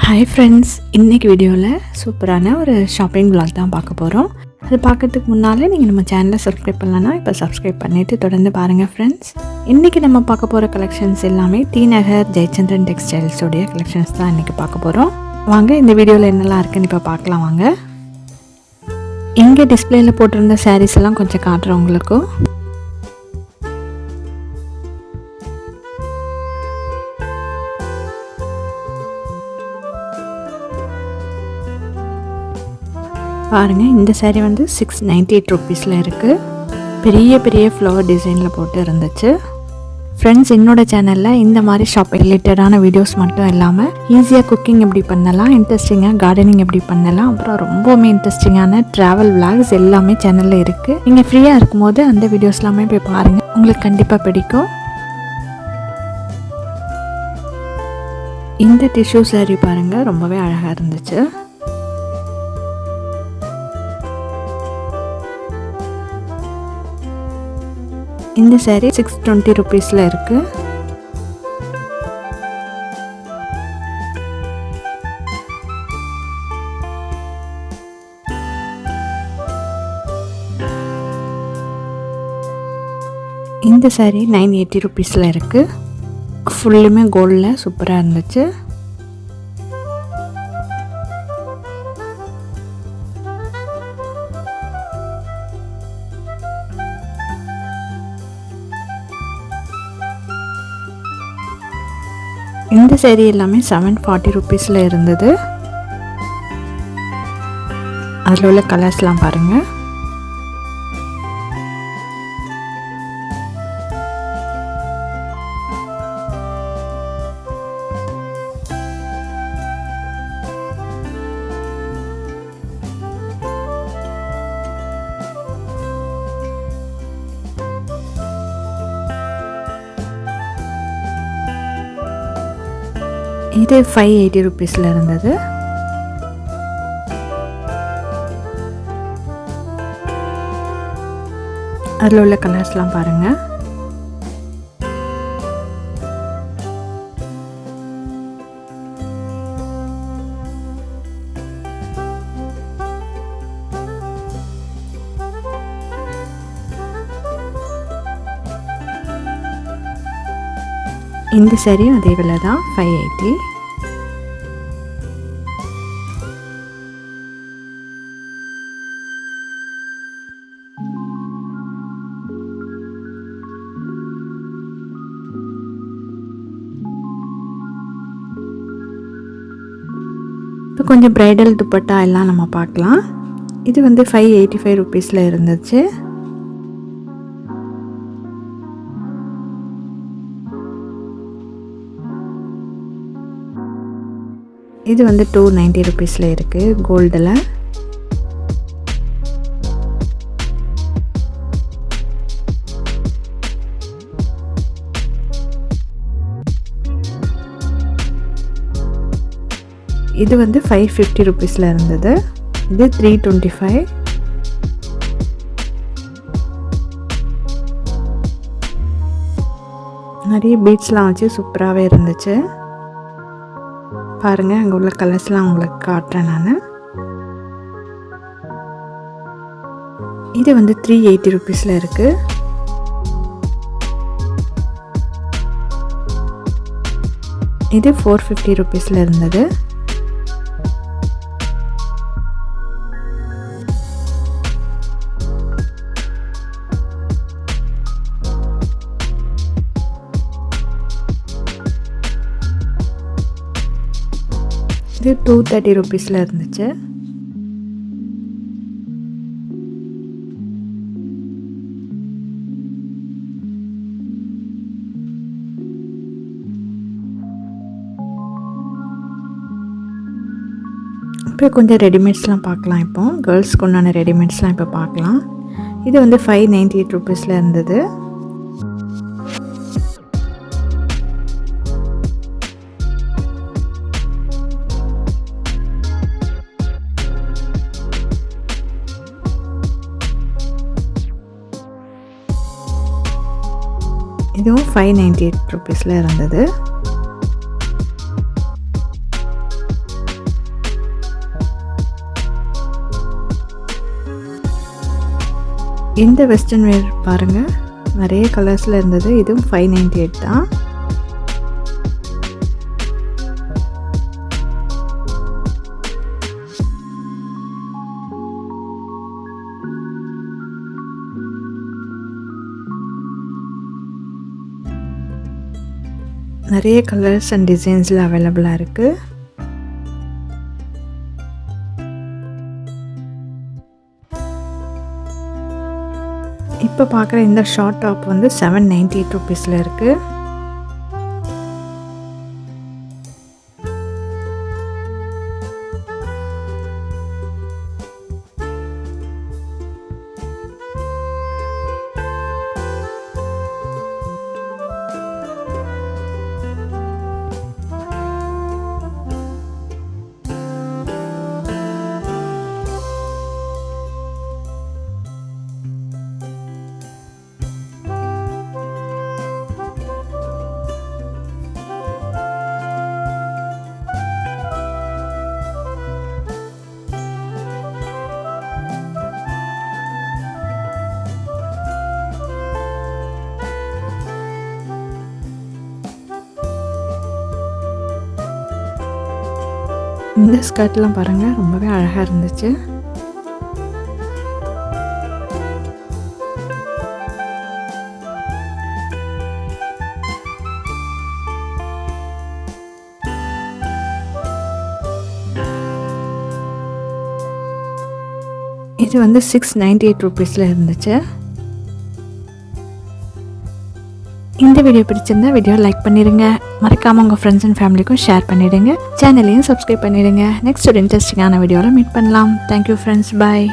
Hi friends, இன்றைக்கி வீடியோவில் சூப்பரான ஒரு ஷாப்பிங் vlog தான் பார்க்க போகிறோம். அது பார்க்கறதுக்கு முன்னாலே நீங்கள் நம்ம சேனலை சப்ஸ்கிரைப் பண்ணலன்னா இப்போ சப்ஸ்கிரைப் பண்ணிவிட்டு தொடர்ந்து பாருங்கள் ஃப்ரெண்ட்ஸ். இன்றைக்கி நம்ம பார்க்க போகிற கலெக்ஷன்ஸ் எல்லாமே டி நகர் ஜெயச்சந்திரன் டெக்ஸ்டைல்ஸோடைய கலெக்ஷன்ஸ் தான் இன்றைக்கி பார்க்க போகிறோம். வாங்க இந்த வீடியோவில் என்னெல்லாம் இருக்குன்னு இப்போ பார்க்கலாம். வாங்க, இங்கே டிஸ்பிளேயில் போட்டிருந்த சாரீஸ் எல்லாம் கொஞ்சம் காட்டுறேன் உங்களுக்கும். பாருங்கள், இந்த சாரீ வந்து 698 ருப்பீஸில் இருக்குது. பெரிய பெரிய ஃப்ளவர் டிசைனில் போட்டு இருந்துச்சு. ஃப்ரெண்ட்ஸ், என்னோடய சேனலில் இந்த மாதிரி ஷாப்பிங் ரிலேட்டடான வீடியோஸ் மட்டும் இல்லாமல் ஈஸியாக குக்கிங் எப்படி பண்ணலாம், இன்ட்ரெஸ்டிங்காக கார்டனிங் எப்படி பண்ணலாம், அப்புறம் ரொம்பவுமே இன்ட்ரெஸ்டிங்கான ட்ராவல் விளாக்ஸ் எல்லாமே சேனலில் இருக்குது. நீங்கள் ஃப்ரீயாக இருக்கும்போது அந்த வீடியோஸ் எல்லாமே போய் பாருங்கள், உங்களுக்கு கண்டிப்பாக பிடிக்கும். இந்த டிஷ்யூ சாரீ பாருங்கள், ரொம்பவே அழகாக இருந்துச்சு. இந்த சாரீ 620 ருப்பீஸில் இருக்குது. இந்த சாரீ 980 ருப்பீஸில் இருக்குது. ஃபுல்லுமே கோல்டில் சூப்பராக இருந்துச்சு. இந்த சாரீ எல்லாமே 740 ருப்பீஸில் இருந்தது. அதில் உள்ள கலர்ஸ்லாம் பாருங்கள். இது 580 ருப்பீஸில் இருந்தது. அதில் உள்ள கலர்ஸ்லாம் பாருங்கள். இந்த சாரியும் அதே விலை தான், 580. இப்போ கொஞ்சம் ப்ரைடல் துப்பட்டா எல்லாம் நம்ம பார்க்கலாம். இது வந்து 585 ருப்பீஸில் இருந்துச்சு. இது வந்து 290 ருப்பீஸில் இருக்குது கோல்டில். இது வந்து 550 ருப்பீஸில் இருந்தது. இது 325. நிறைய பீட்ஸ்லாம் வச்சு சூப்பராகவே இருந்துச்சு. பாருங்கள், அங்கே உள்ள கலர்ஸ்லாம் உங்களுக்கு காட்டுறேன் நான். இது வந்து 380 ருப்பீஸில் இருக்குது. இது 450 ருப்பீஸில் இருந்தது. இது 230 ருப்பீஸில் இருந்துச்சு. இப்போ கொஞ்சம் ரெடிமேட்ஸ்லாம் பார்க்கலாம். இப்போ கேர்ள்ஸ்க்கு உண்டான ரெடிமேட்ஸ்லாம் இப்போ பார்க்கலாம். இது வந்து 598 ருப்பீஸில் இருந்தது. இதுவும் 598 ருப்பீஸில் இருந்தது. இந்த வெஸ்டர்ன் வேர் பாருங்கள், நிறைய கலர்ஸில் இருந்தது. இதுவும் 598 தான். நிறைய கலர்ஸ் அண்ட் டிசைன்ஸில் அவைலபிளாக இருக்குது. இப்போ பார்க்குற இந்த ஷார்ட் டாப் வந்து 798 ருபீஸில் இருக்குது. இந்த ஸ்கர்ட்லாம் பாருங்கள், ரொம்பவே அழகாக இருந்துச்சு. இது வந்து 698 ருபீஸில் இருந்துச்சு. இந்த வீடியோ பிடிச்சிருந்தா வீடியோ லைக் பண்ணிடுங்க. மறக்காமல் உங்கள் ஃப்ரெண்ட்ஸ் அண்ட் ஃபேமிலிக்கும் ஷேர் பண்ணிவிடுங்க. சேனலையும் சப்ஸ்கிரைப் பண்ணிவிடுங்க. நெக்ஸ்ட் ஒரு இன்ட்ரெஸ்டிங்கான வீடியோவில் மீட் பண்ணலாம். தேங்க்யூ ஃப்ரெண்ட்ஸ், பாய்.